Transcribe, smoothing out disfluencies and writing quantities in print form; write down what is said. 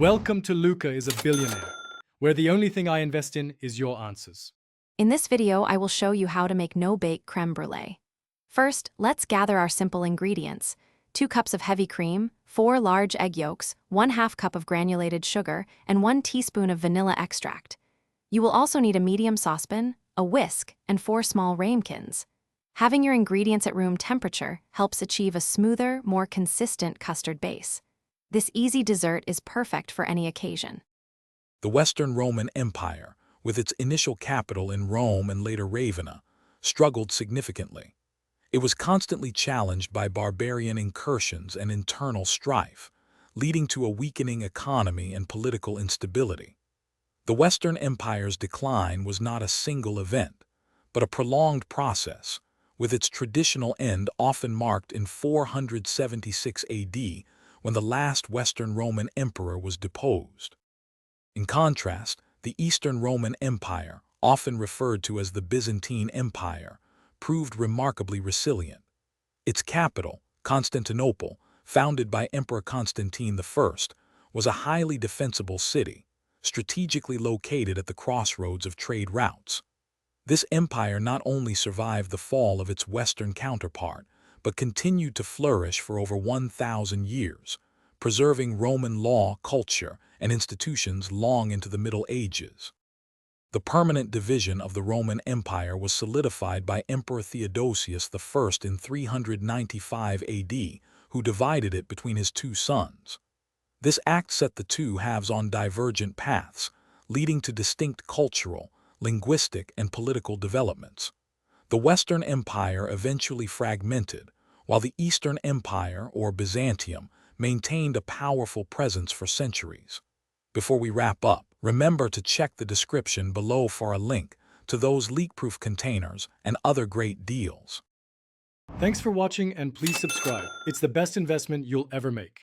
Welcome to Luca is a Billionaire, where the only thing I invest in is your answers. In this video, I will show you how to make no-bake creme brulee. First, let's gather our simple ingredients. 2 cups of heavy cream, 4 large egg yolks, 1/2 cup of granulated sugar, and 1 teaspoon of vanilla extract. You will also need a medium saucepan, a whisk, and 4 small ramekins. Having your ingredients at room temperature helps achieve a smoother, more consistent custard base. This easy dessert is perfect for any occasion. The Western Roman Empire, with its initial capital in Rome and later Ravenna, struggled significantly. It was constantly challenged by barbarian incursions and internal strife, leading to a weakening economy and political instability. The Western Empire's decline was not a single event, but a prolonged process, with its traditional end often marked in 476 AD, when the last Western Roman emperor was deposed. In contrast, the Eastern Roman Empire, often referred to as the Byzantine Empire, proved remarkably resilient. Its capital, Constantinople, founded by Emperor Constantine I, was a highly defensible city, strategically located at the crossroads of trade routes. This empire not only survived the fall of its Western counterpart, but continued to flourish for over 1,000 years, preserving Roman law, culture, and institutions long into the Middle Ages. The permanent division of the Roman Empire was solidified by Emperor Theodosius I in 395 AD, who divided it between his 2 sons. This act set the two halves on divergent paths, leading to distinct cultural, linguistic, and political developments. The Western Empire eventually fragmented, while the Eastern Empire, or Byzantium, maintained a powerful presence for centuries. Before we wrap up, remember to check the description below for a link to those leak-proof containers and other great deals. Thanks for watching and please subscribe. It's the best investment you'll ever make.